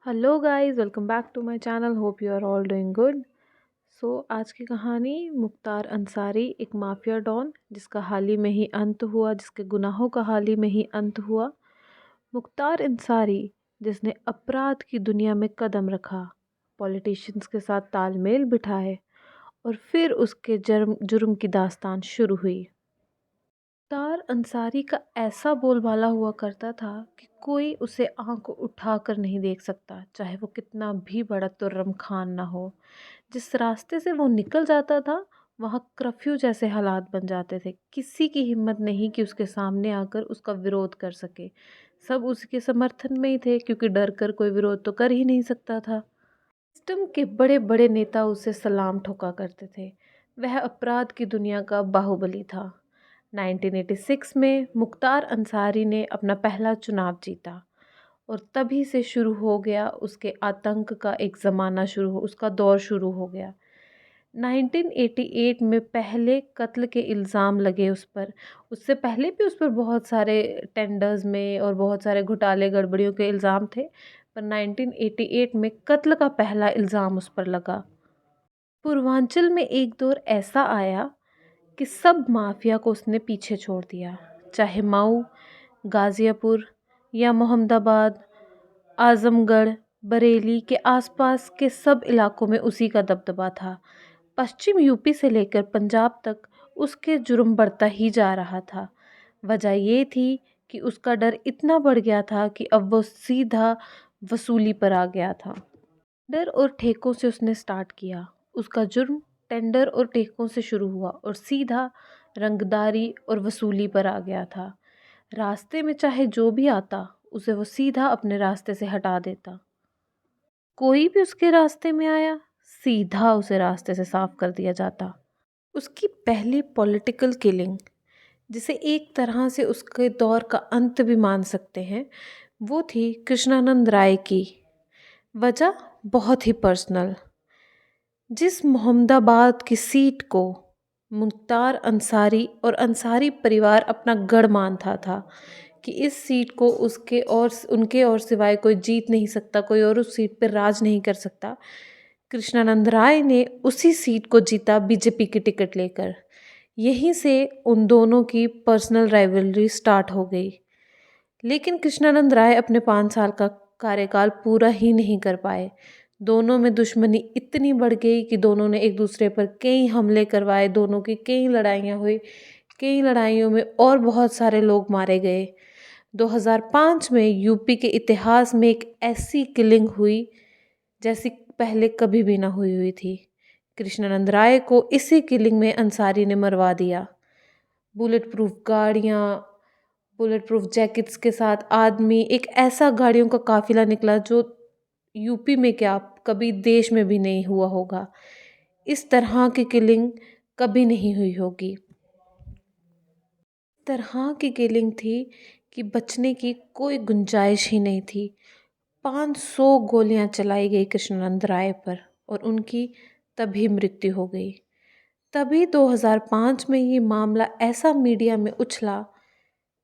Hello guys, welcome back to my channel. Hope you are all doing good. आज की कहानी मुख्तार अंसारी, एक mafia don जिसका हाल ही में ही अंत हुआ, जिसके गुनाहों का हाल ही में ही अंत हुआ। मुख्तार अंसारी जिसने अपराध की दुनिया में कदम रखा, पॉलिटिशियंस के साथ तालमेल बिठाए और फिर उसके जुर्म जुर्म की दास्तान शुरू हुई। मुख्तार अंसारी का ऐसा बोलबाला हुआ करता था कि कोई उसे आंख उठाकर नहीं देख सकता, चाहे वो कितना भी बड़ा तुर्रम खान ना हो। जिस रास्ते से वो निकल जाता था वहाँ कर्फ्यू जैसे हालात बन जाते थे। किसी की हिम्मत नहीं कि उसके सामने आकर उसका विरोध कर सके। सब उसके समर्थन में ही थे, क्योंकि डर कर कोई विरोध तो कर ही नहीं सकता था। सिस्टम के बड़े बड़े नेता उसे सलाम ठोका करते थे। वह अपराध की दुनिया का बाहुबली था। 1986 में मुख्तार अंसारी ने अपना पहला चुनाव जीता और तभी से शुरू हो गया उसके आतंक का एक ज़माना, उसका दौर शुरू हो गया। 1988 में पहले कत्ल के इल्ज़ाम लगे उस पर। उससे पहले भी उस पर बहुत सारे टेंडर्स में और बहुत सारे घोटाले गड़बड़ियों के इल्ज़ाम थे, पर 1988 में कत्ल का पहला इल्ज़ाम उस पर लगा। पूर्वांचल में एक दौर ऐसा आया कि सब माफिया को उसने पीछे छोड़ दिया। चाहे मऊ, गाज़ियापुर या मोहम्मदाबाद, आज़मगढ़, बरेली के आसपास के सब इलाकों में उसी का दबदबा था। पश्चिम यूपी से लेकर पंजाब तक उसके जुर्म बढ़ता ही जा रहा था। वजह ये थी कि उसका डर इतना बढ़ गया था कि अब वो सीधा वसूली पर आ गया था। टेंडर और ठेकों से उसने स्टार्ट किया। उसका जुर्म टेंडर और ठेकों से शुरू हुआ और सीधा रंगदारी और वसूली पर आ गया था। रास्ते में चाहे जो भी आता उसे वो सीधा अपने रास्ते से हटा देता। कोई भी उसके रास्ते में आया, सीधा उसे रास्ते से साफ कर दिया जाता। उसकी पहली पॉलिटिकल किलिंग, जिसे एक तरह से उसके दौर का अंत भी मान सकते हैं, वो थी कृष्णानंद राय की। वजह बहुत ही पर्सनल। जिस मोहम्मदाबाद की सीट को मुख्तार अंसारी और अंसारी परिवार अपना गढ़ मानता था कि इस सीट को उसके और उनके और सिवाय कोई जीत नहीं सकता, कोई और उस सीट पर राज नहीं कर सकता, कृष्णानंद राय ने उसी सीट को जीता बीजेपी की टिकट लेकर। यहीं से उन दोनों की पर्सनल राइवलरी स्टार्ट हो गई। लेकिन कृष्णानंद राय अपने 5 साल का कार्यकाल पूरा ही नहीं कर पाए। दोनों में दुश्मनी इतनी बढ़ गई कि दोनों ने एक दूसरे पर कई हमले करवाए, दोनों की कई लड़ाइयाँ हुई। कई लड़ाइयों में और बहुत सारे लोग मारे गए। 2005 में यूपी के इतिहास में एक ऐसी किलिंग हुई जैसी पहले कभी भी ना हुई थी। कृष्णानंद राय को इसी किलिंग में अंसारी ने मरवा दिया। बुलेट प्रूफ गाड़ियाँ, बुलेट प्रूफ जैकेट्स के साथ आदमी, एक ऐसा गाड़ियों का काफिला निकला जो यूपी में क्या, कभी देश में भी नहीं हुआ होगा। इस तरह की किलिंग कभी नहीं हुई होगी। तरह की किलिंग थी कि बचने की कोई गुंजाइश ही नहीं थी। 500 गोलियां चलाई गई कृष्णानंद राय पर और उनकी तभी मृत्यु हो गई। तभी 2005 में ये मामला ऐसा मीडिया में उछला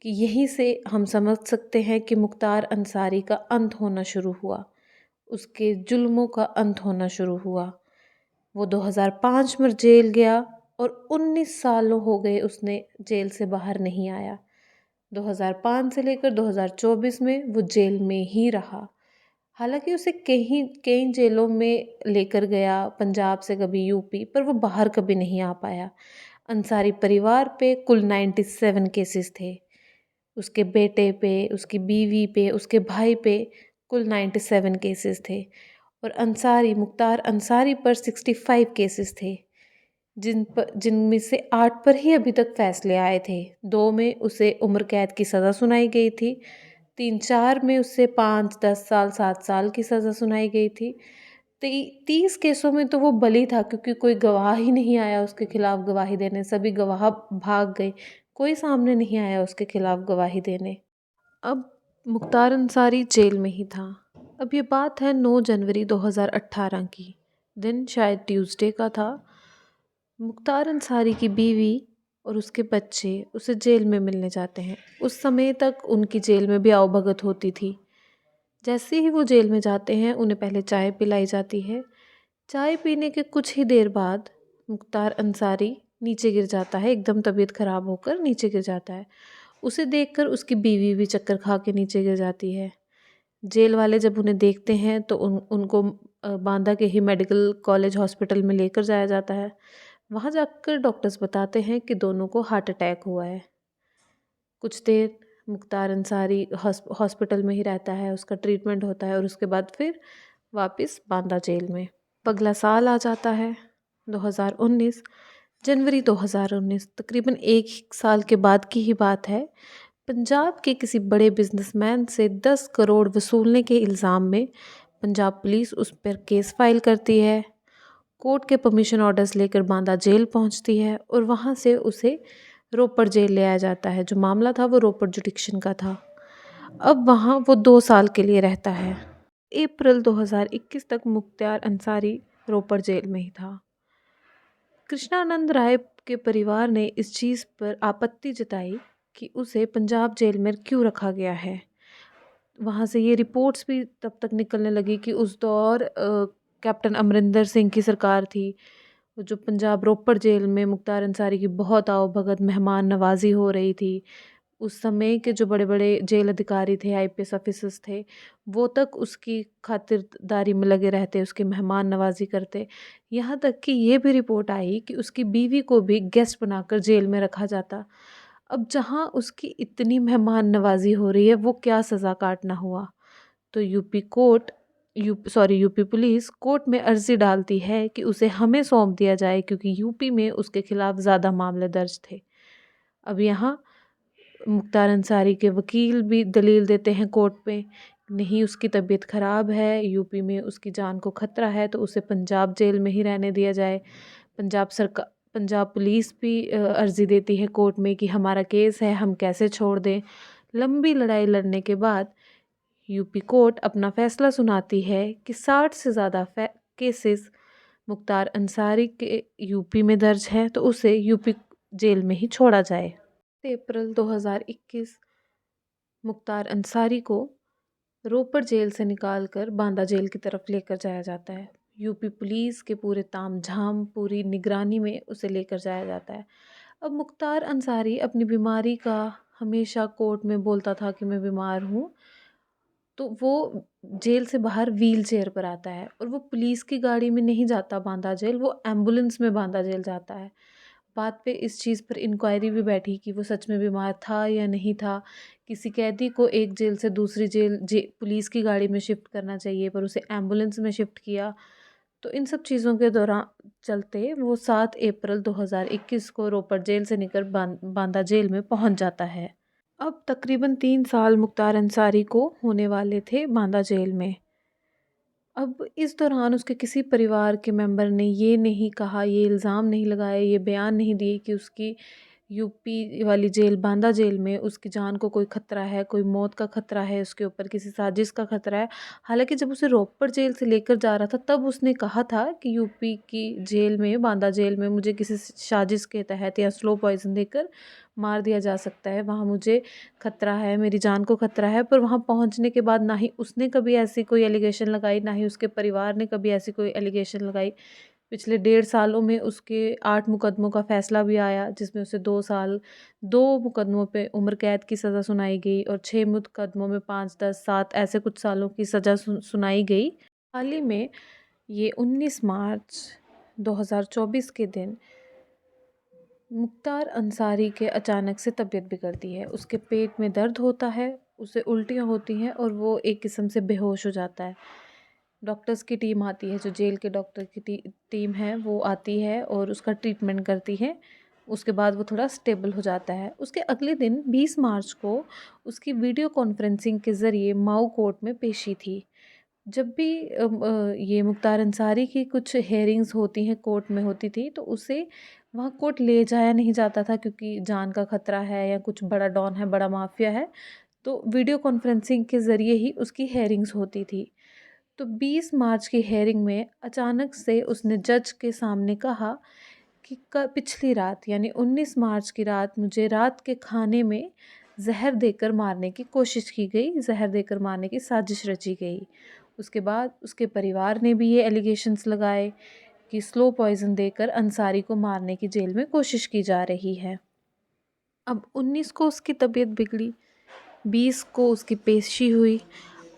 कि यहीं से हम समझ सकते हैं कि मुख्तार अंसारी का अंत होना शुरू हुआ, उसके जुल्मों का अंत होना शुरू हुआ। वो 2005 में जेल गया और 19 सालों हो गए उसने जेल से बाहर नहीं आया। 2005 से लेकर 2024 में वो जेल में ही रहा। हालांकि उसे कई कई जेलों में लेकर गया, पंजाब से कभी यूपी, पर वो बाहर कभी नहीं आ पाया। अंसारी परिवार पे कुल 97 केसेस थे। उसके बेटे पे, उसकी बीवी पे, उसके भाई पे कुल 97 केसेस थे और मुख्तार अंसारी पर 65 केसेस थे, जिनमें से 8 पर ही अभी तक फैसले आए थे। 2 में उसे उम्र कैद की सज़ा सुनाई गई थी। 3-4 में उसे 5, 10 साल, 7 साल की सज़ा सुनाई गई थी। 30 केसों में तो वो बरी था, क्योंकि कोई गवाह ही नहीं आया उसके खिलाफ गवाही देने। सभी गवाह भाग गए, कोई सामने नहीं आया उसके खिलाफ गवाही देने। अब मुख्तार अंसारी जेल में ही था। अब ये बात है 9 जनवरी 2018 की। दिन शायद ट्यूसडे का था। मुख्तार अंसारी की बीवी और उसके बच्चे उसे जेल में मिलने जाते हैं। उस समय तक उनकी जेल में भी आवभगत होती थी। जैसे ही वो जेल में जाते हैं उन्हें पहले चाय पिलाई जाती है। चाय पीने के कुछ ही देर बाद मुख्तार अंसारी नीचे गिर जाता है, एकदम तबीयत ख़राब होकर नीचे गिर जाता है। उसे देखकर उसकी बीवी भी चक्कर खा के नीचे गिर जाती है। जेल वाले जब उन्हें देखते हैं तो उनको बांदा के ही मेडिकल कॉलेज हॉस्पिटल में लेकर जाया जाता है। वहाँ जाकर डॉक्टर्स बताते हैं कि दोनों को हार्ट अटैक हुआ है। कुछ देर मुख्तार अंसारी हॉस्पिटल में ही रहता है, उसका ट्रीटमेंट होता है और उसके बाद फिर वापस बांदा जेल में। अगला साल आ जाता है 2019, जनवरी 2019, तकरीबन एक साल के बाद की ही बात है। पंजाब के किसी बड़े बिजनेसमैन से 10 करोड़ वसूलने के इल्ज़ाम में पंजाब पुलिस उस पर केस फाइल करती है। कोर्ट के परमिशन ऑर्डर्स लेकर बांदा जेल पहुंचती है और वहां से उसे रोपड़ जेल ले आया जाता है। जो मामला था वो रोपड़ जुडिक्शन का था। अब वहाँ वो 2 साल के लिए रहता है। अप्रैल 2021 तक मुख्तार अंसारी रोपड़ जेल में ही था। कृष्णानंद राय के परिवार ने इस चीज़ पर आपत्ति जताई कि उसे पंजाब जेल में क्यों रखा गया है। वहाँ से ये रिपोर्ट्स भी तब तक निकलने लगी कि उस दौर कैप्टन अमरिंदर सिंह की सरकार थी। वो जो पंजाब रोपड़ जेल में मुख्तार अंसारी की बहुत आवभगत मेहमान नवाजी हो रही थी। उस समय के जो बड़े बड़े जेल अधिकारी थे, आईपीएस ऑफिसर्स थे, वो तक उसकी खातिरदारी में लगे रहते, उसकी मेहमान नवाजी करते। यहाँ तक कि ये भी रिपोर्ट आई कि उसकी बीवी को भी गेस्ट बनाकर जेल में रखा जाता। अब जहाँ उसकी इतनी मेहमान नवाजी हो रही है, वो क्या सज़ा काटना हुआ। तो यूपी पुलिस कोर्ट में अर्जी डालती है कि उसे हमें सौंप दिया जाए, क्योंकि यूपी में उसके खिलाफ ज़्यादा मामले दर्ज थे। अब यहाँ मुख्तार अंसारी के वकील भी दलील देते हैं कोर्ट पे, नहीं उसकी तबीयत ख़राब है, यूपी में उसकी जान को खतरा है, तो उसे पंजाब जेल में ही रहने दिया जाए। पंजाब पुलिस भी अर्जी देती है कोर्ट में कि हमारा केस है, हम कैसे छोड़ दें। लंबी लड़ाई लड़ने के बाद यूपी कोर्ट अपना फैसला सुनाती है कि 60 से ज़्यादा केसेस मुख्तार अंसारी के यूपी में दर्ज हैं, तो उसे यूपी जेल में ही छोड़ा जाए। अप्रैल 2021 मुख्तार अंसारी को रोपड़ जेल से निकालकर बांदा जेल की तरफ लेकर जाया जाता है। यूपी पुलिस के पूरे तामझाम, पूरी निगरानी में उसे लेकर जाया जाता है। अब मुख्तार अंसारी अपनी बीमारी का हमेशा कोर्ट में बोलता था कि मैं बीमार हूँ, तो वो जेल से बाहर व्हील चेयर पर आता है और वो पुलिस की गाड़ी में नहीं जाता बांदा जेल, वो एम्बुलेंस में बांदा जेल जाता है। बाद पे इस चीज़ पर इंक्वायरी भी बैठी कि वो सच में बीमार था या नहीं था। किसी कैदी को एक जेल से दूसरी पुलिस की गाड़ी में शिफ्ट करना चाहिए, पर उसे एम्बुलेंस में शिफ्ट किया। तो इन सब चीज़ों के दौरान चलते वो 7 अप्रैल 2021 को रोपड़ जेल से निकल बांदा जेल में पहुंच जाता है। अब तकरीबन 3 साल मुख्तार अंसारी को होने वाले थे बांदा जेल में। अब इस दौरान उसके किसी परिवार के मेंबर ने ये नहीं कहा, ये इल्ज़ाम नहीं लगाया, ये बयान नहीं दिए कि उसकी यूपी वाली जेल बांदा जेल में उसकी जान को कोई ख़तरा है, कोई मौत का ख़तरा है, उसके ऊपर किसी साजिश का ख़तरा है। हालांकि जब उसे रोपड़ जेल से लेकर जा रहा था तब उसने कहा था कि यूपी की जेल में, बांदा जेल में मुझे किसी साजिश के तहत या स्लो पॉइजन देकर मार दिया जा सकता है, वहाँ मुझे खतरा है, मेरी जान को खतरा है। पर वहाँ पहुँचने के बाद ना ही उसने कभी ऐसी कोई एलिगेशन लगाई, ना ही उसके परिवार ने कभी ऐसी कोई एलिगेशन लगाई। पिछले 1.5 सालों में उसके 8 मुकदमों का फैसला भी आया, जिसमें उसे 2 साल, 2 मुकदमों पे उम्र कैद की सज़ा सुनाई गई और 6 मुकदमों में 5, 10, 7 ऐसे कुछ सालों की सज़ा सुनाई गई। हाल ही में ये 19 मार्च 2024 के दिन मुख्तार अंसारी के अचानक से तबीयत बिगड़ती है। उसके पेट में दर्द होता है, उसे उल्टियाँ होती हैं और वो एक किस्म से बेहोश हो जाता है। डॉक्टर्स की टीम आती है, जो जेल के डॉक्टर की टीम है वो आती है और उसका ट्रीटमेंट करती है। उसके बाद वो थोड़ा स्टेबल हो जाता है। उसके अगले दिन 20 मार्च को उसकी वीडियो कॉन्फ्रेंसिंग के ज़रिए माऊ कोर्ट में पेशी थी। जब भी ये मुख्तार अंसारी की कुछ हेयरिंग्स होती हैं, कोर्ट में होती थी, तो उसे वहाँ कोर्ट ले जाया नहीं जाता था, क्योंकि जान का खतरा है या कुछ बड़ा डॉन है, बड़ा माफिया है। तो वीडियो कॉन्फ्रेंसिंग के ज़रिए ही उसकी हेयरिंग्स होती थी। तो 20 मार्च की हेयरिंग में अचानक से उसने जज के सामने कहा कि पिछली रात यानी 19 मार्च की रात मुझे रात के खाने में जहर देकर मारने की कोशिश की गई, जहर देकर मारने की साजिश रची गई। उसके बाद उसके परिवार ने भी ये एलिगेशंस लगाए कि स्लो पॉइजन देकर अंसारी को मारने की जेल में कोशिश की जा रही है। अब 19 को उसकी तबीयत बिगड़ी, 20 को उसकी पेशी हुई,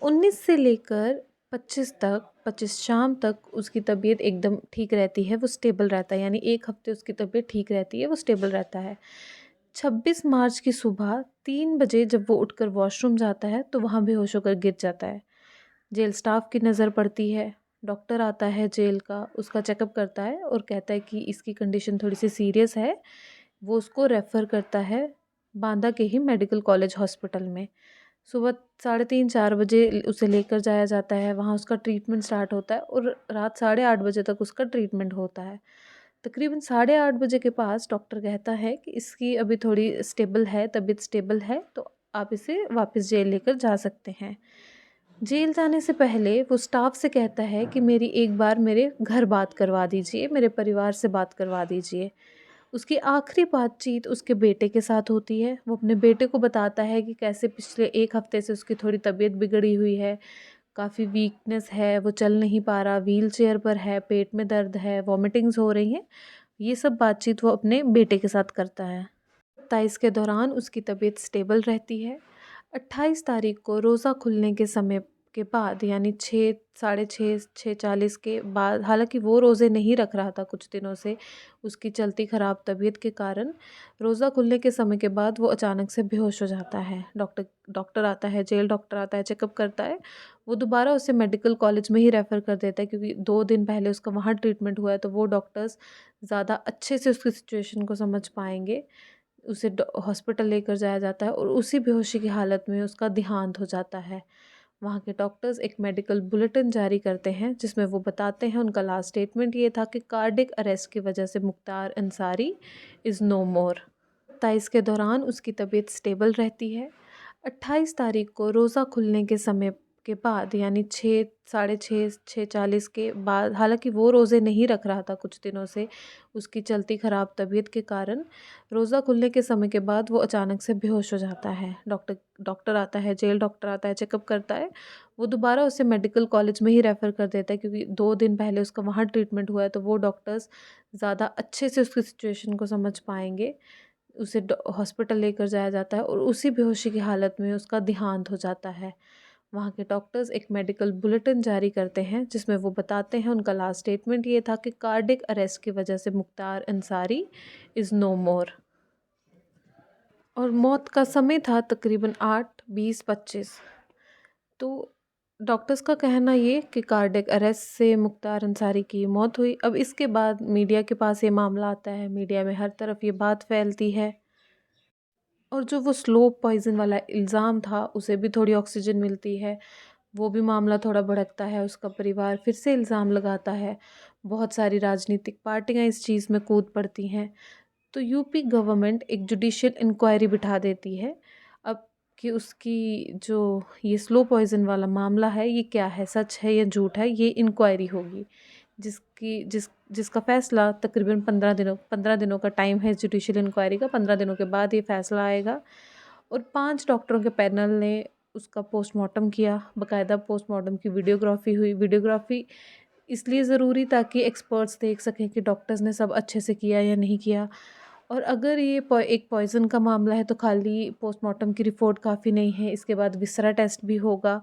19 से लेकर 25 तक, 25 शाम तक उसकी तबीयत एकदम ठीक रहती है, वो स्टेबल रहता है, यानी 1 हफ्ते उसकी तबीयत ठीक रहती है, वो स्टेबल रहता है। 26 मार्च की सुबह 3 बजे जब वो उठकर वॉशरूम जाता है तो वहाँ बेहोश होकर गिर जाता है। जेल स्टाफ की नज़र पड़ती है, डॉक्टर आता है जेल का, उसका चेकअप करता है और कहता है कि इसकी कंडीशन थोड़ी सी सीरियस है। वो उसको रेफ़र करता है बांदा के ही मेडिकल कॉलेज हॉस्पिटल में। सुबह 3:30-4 बजे उसे लेकर जाया जाता है, वहाँ उसका ट्रीटमेंट स्टार्ट होता है और रात 8:30 बजे तक उसका ट्रीटमेंट होता है। तकरीबन 8:30 बजे के पास डॉक्टर कहता है कि इसकी अभी थोड़ी स्टेबल है, तबीयत स्टेबल है, तो आप इसे वापस जेल लेकर जा सकते हैं। जेल जाने से पहले वो स्टाफ से कहता है कि मेरी एक बार मेरे घर बात करवा दीजिए, मेरे परिवार से बात करवा दीजिए। उसकी आखिरी बातचीत उसके बेटे के साथ होती है। वो अपने बेटे को बताता है कि कैसे पिछले 1 हफ्ते से उसकी थोड़ी तबीयत बिगड़ी हुई है, काफ़ी वीकनेस है, वो चल नहीं पा रहा, व्हीलचेयर पर है, पेट में दर्द है, वॉमिटिंग्स हो रही हैं। ये सब बातचीत वो अपने बेटे के साथ करता है। 27 के दौरान उसकी तबीयत स्टेबल रहती है। 28 तारीख को रोज़ा खुलने के समय के बाद, यानी 6, साढ़े 6, 6:40 के बाद, हालांकि वो रोज़े नहीं रख रहा था कुछ दिनों से, उसकी चलती ख़राब तबीयत के कारण। रोज़ा खुलने के समय के बाद वो अचानक से बेहोश हो जाता है। डॉक्टर आता है, जेल डॉक्टर आता है, चेकअप करता है। वो दोबारा उसे मेडिकल कॉलेज में ही रेफ़र कर देता है, क्योंकि 2 दिन पहले उसका वहाँ ट्रीटमेंट हुआ है, तो वो डॉक्टर्स ज़्यादा अच्छे से उसकी सिचुएशन को समझ पाएंगे। उसे हॉस्पिटल लेकर जाया जाता है और उसी बेहोशी की हालत में उसका देहांत हो जाता है। वहाँ के डॉक्टर्स एक मेडिकल बुलेटिन जारी करते हैं जिसमें वो बताते हैं, उनका लास्ट स्टेटमेंट ये था कि कार्डिक अरेस्ट की वजह से मुख्तार अंसारी इज़ नो मोर। 27 के दौरान उसकी तबीयत स्टेबल रहती है। 28 तारीख को रोज़ा खुलने के समय के बाद, यानी 6, साढ़े 6, 6:40 के बाद, हालांकि वो रोज़े नहीं रख रहा था कुछ दिनों से, उसकी चलती ख़राब तबीयत के कारण। रोज़ा खुलने के समय के बाद वो अचानक से बेहोश हो जाता है। डॉक्टर आता है, जेल डॉक्टर आता है, चेकअप करता है। वो दोबारा उसे मेडिकल कॉलेज में ही रेफ़र कर देता है, क्योंकि 2 दिन पहले उसका वहाँ ट्रीटमेंट हुआ है, तो वो डॉक्टर्स ज़्यादा अच्छे से उसकी सिचुएशन को समझ पाएंगे। उसे हॉस्पिटल लेकर जाया जाता है और उसी बेहोशी की हालत में उसका देहांत हो जाता है। वहाँ के डॉक्टर्स एक मेडिकल बुलेटिन जारी करते हैं जिसमें वो बताते हैं, उनका लास्ट स्टेटमेंट ये था कि कार्डिक अरेस्ट की वजह से मुख्तार अंसारी इज़ नो मोर। और मौत का समय था तकरीबन 8:20-25। तो डॉक्टर्स का कहना ये कि कार्डिक अरेस्ट से मुख्तार अंसारी की मौत हुई। अब इसके बाद मीडिया के पास ये मामला आता है, मीडिया में हर तरफ ये बात फैलती है और जो वो स्लो पॉइज़न वाला इल्ज़ाम था उसे भी थोड़ी ऑक्सीजन मिलती है। वो भी मामला थोड़ा भड़कता है, उसका परिवार फिर से इल्ज़ाम लगाता है। बहुत सारी राजनीतिक पार्टियां इस चीज़ में कूद पड़ती हैं। तो यूपी गवर्नमेंट एक जुडिशियल इंक्वायरी बिठा देती है अब, कि उसकी जो ये स्लो पॉइज़न वाला मामला है ये क्या है, सच है या झूठ है, ये इंक्वायरी होगी। जिसका फ़ैसला तकरीबन 15 दिनों का टाइम है जुडिशियल इंक्वायरी का। 15 दिनों के बाद ये फ़ैसला आएगा। और 5 डॉक्टरों के पैनल ने उसका पोस्टमार्टम किया, बाकायदा पोस्टमार्टम की वीडियोग्राफी हुई। वीडियोग्राफी इसलिए ज़रूरी ताकि एक्सपर्ट्स देख सकें कि डॉक्टर्स ने सब अच्छे से किया या नहीं किया। और अगर ये एक पॉइज़न का मामला है तो खाली पोस्टमार्टम की रिपोर्ट काफ़ी नहीं है, इसके बाद विसरा टेस्ट भी होगा।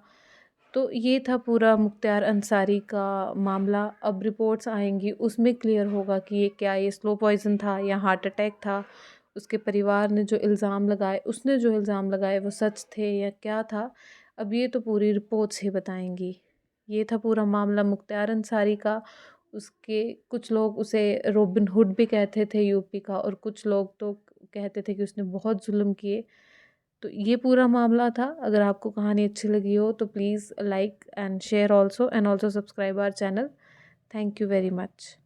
तो ये था पूरा मुख्तार अंसारी का मामला। अब रिपोर्ट्स आएंगी, उसमें क्लियर होगा कि ये क्या, ये स्लो पॉइज़न था या हार्ट अटैक था। उसके परिवार ने जो इल्ज़ाम लगाए, उसने जो इल्ज़ाम लगाए वो सच थे या क्या था। अब ये तो पूरी रिपोर्ट्स ही बताएंगी। ये था पूरा मामला मुख्तार अंसारी का। उसके कुछ लोग उसे रॉबिन हुड भी कहते थे यूपी का, और कुछ लोग तो कहते थे कि उसने बहुत जुल्म किए। तो ये पूरा मामला था। अगर आपको कहानी अच्छी लगी हो तो please like and share also, and also subscribe our channel. Thank you very much.